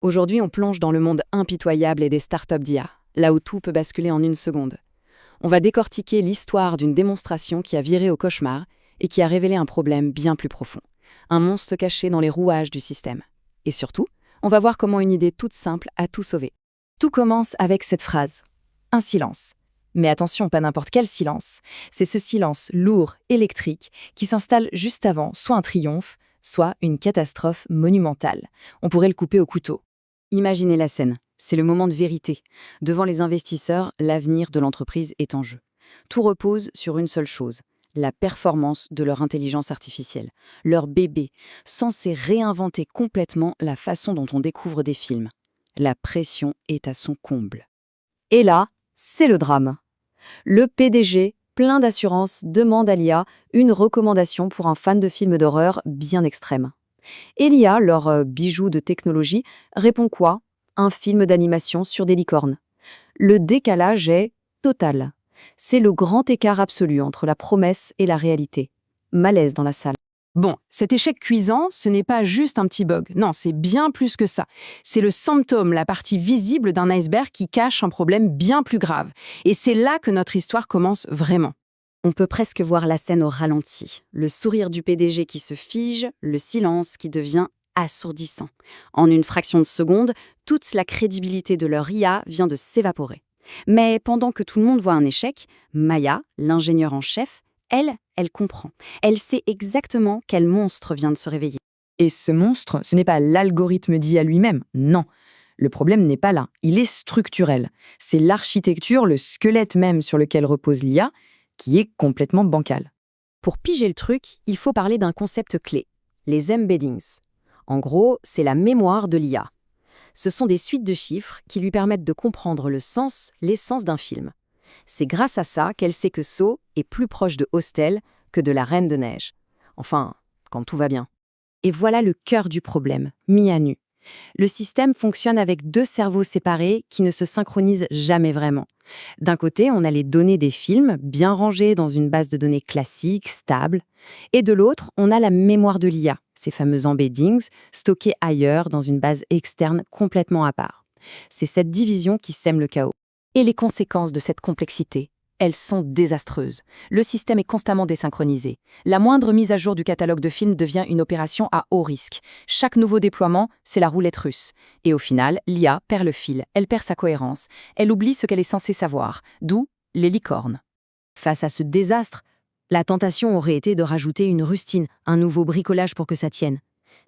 Aujourd'hui, on plonge dans le monde impitoyable et des startups d'IA, là où tout peut basculer en une seconde. On va décortiquer l'histoire d'une démonstration qui a viré au cauchemar et qui a révélé un problème bien plus profond. Un monstre caché dans les rouages du système. Et surtout, on va voir comment une idée toute simple a tout sauvé. Tout commence avec cette phrase. Un silence. Mais attention, pas n'importe quel silence. C'est ce silence lourd, électrique, qui s'installe juste avant soit un triomphe, soit une catastrophe monumentale. On pourrait le couper au couteau. Imaginez la scène. C'est le moment de vérité. Devant les investisseurs, l'avenir de l'entreprise est en jeu. Tout repose sur une seule chose, la performance de leur intelligence artificielle, leur bébé, censé réinventer complètement la façon dont on découvre des films. La pression est à son comble. Et là, c'est le drame. Le PDG, plein d'assurance, demande à l'IA une recommandation pour un fan de films d'horreur bien extrême. Et l'IA, leur bijou de technologie, répond quoi? Un film d'animation sur des licornes. Le décalage est total. C'est le grand écart absolu entre la promesse et la réalité. Malaise dans la salle. Bon, cet échec cuisant, ce n'est pas juste un petit bug. Non, c'est bien plus que ça. C'est le symptôme, la partie visible d'un iceberg qui cache un problème bien plus grave. Et c'est là que notre histoire commence vraiment. On peut presque voir la scène au ralenti. Le sourire du PDG qui se fige, le silence qui devient assourdissant. En une fraction de seconde, toute la crédibilité de leur IA vient de s'évaporer. Mais pendant que tout le monde voit un échec, Maya, l'ingénieure en chef, elle comprend. Elle sait exactement quel monstre vient de se réveiller. Et ce monstre, ce n'est pas l'algorithme d'IA lui-même, non. Le problème n'est pas là, il est structurel. C'est l'architecture, le squelette même sur lequel repose l'IA, qui est complètement bancal. Pour piger le truc, il faut parler d'un concept clé, les embeddings. En gros, c'est la mémoire de l'IA. Ce sont des suites de chiffres qui lui permettent de comprendre le sens, l'essence d'un film. C'est grâce à ça qu'elle sait que So est plus proche de Hostel que de la Reine de Neige. Enfin, quand tout va bien. Et voilà le cœur du problème, mis à nu. Le système fonctionne avec deux cerveaux séparés qui ne se synchronisent jamais vraiment. D'un côté, on a les données des films, bien rangées dans une base de données classique, stable. Et de l'autre, on a la mémoire de l'IA, ces fameux embeddings, stockés ailleurs dans une base externe complètement à part. C'est cette division qui sème le chaos. Et les conséquences de cette complexité, elles sont désastreuses. Le système est constamment désynchronisé. La moindre mise à jour du catalogue de films devient une opération à haut risque. Chaque nouveau déploiement, c'est la roulette russe. Et au final, l'IA perd le fil, elle perd sa cohérence. Elle oublie ce qu'elle est censée savoir, d'où les licornes. Face à ce désastre, la tentation aurait été de rajouter une rustine, un nouveau bricolage pour que ça tienne.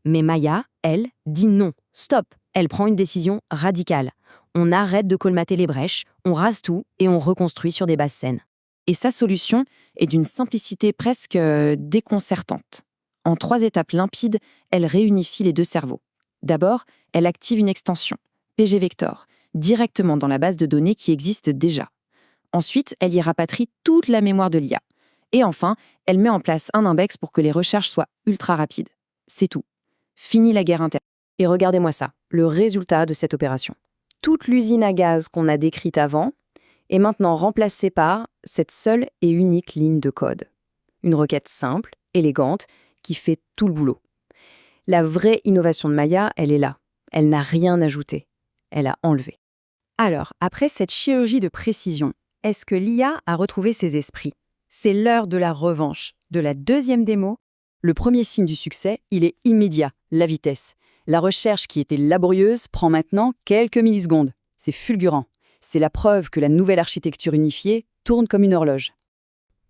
Mais Maya, elle, dit non, stop. Elle prend une décision radicale. On arrête de colmater les brèches, on rase tout et on reconstruit sur des bases saines. Et sa solution est d'une simplicité presque déconcertante. En 3 étapes limpides, elle réunifie les deux cerveaux. D'abord, elle active une extension, PGVector, directement dans la base de données qui existe déjà. Ensuite, elle y rapatrie toute la mémoire de l'IA. Et enfin, elle met en place un index pour que les recherches soient ultra rapides. C'est tout. Fini la guerre interne. Et regardez-moi ça, le résultat de cette opération. Toute l'usine à gaz qu'on a décrite avant est maintenant remplacée par cette seule et unique ligne de code. Une requête simple, élégante, qui fait tout le boulot. La vraie innovation de Maya, elle est là. Elle n'a rien ajouté. Elle a enlevé. Alors, après cette chirurgie de précision, est-ce que l'IA a retrouvé ses esprits? C'est l'heure de la revanche, de la deuxième démo. Le premier signe du succès, il est immédiat, la vitesse. La recherche qui était laborieuse prend maintenant quelques millisecondes. C'est fulgurant. C'est la preuve que la nouvelle architecture unifiée tourne comme une horloge.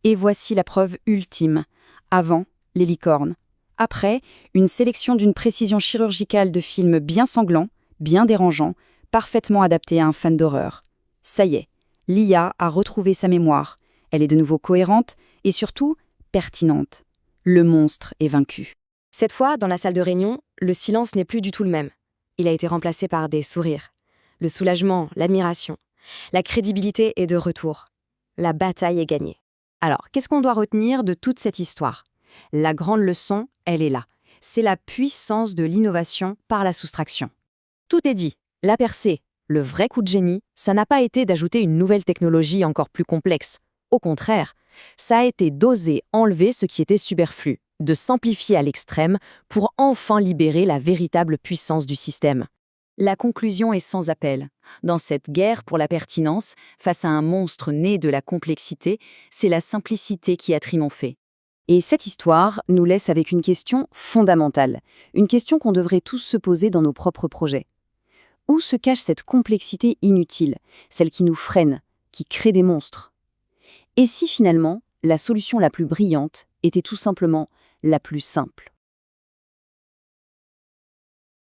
Et voici la preuve ultime. Avant, les licornes. Après, une sélection d'une précision chirurgicale de films bien sanglants, bien dérangeants, parfaitement adaptés à un fan d'horreur. Ça y est, l'IA a retrouvé sa mémoire. Elle est de nouveau cohérente et surtout pertinente. Le monstre est vaincu. Cette fois, dans la salle de réunion, le silence n'est plus du tout le même. Il a été remplacé par des sourires. Le soulagement, l'admiration. La crédibilité est de retour. La bataille est gagnée. Alors, qu'est-ce qu'on doit retenir de toute cette histoire? La grande leçon, elle est là. C'est la puissance de l'innovation par la soustraction. Tout est dit. La percée, le vrai coup de génie, ça n'a pas été d'ajouter une nouvelle technologie encore plus complexe. Au contraire, ça a été d'oser enlever ce qui était superflu, de s'amplifier à l'extrême pour enfin libérer la véritable puissance du système. La conclusion est sans appel. Dans cette guerre pour la pertinence, face à un monstre né de la complexité, c'est la simplicité qui a triomphé. Et cette histoire nous laisse avec une question fondamentale, une question qu'on devrait tous se poser dans nos propres projets. Où se cache cette complexité inutile, celle qui nous freine, qui crée des monstres? Et si finalement, la solution la plus brillante était tout simplement la plus simple?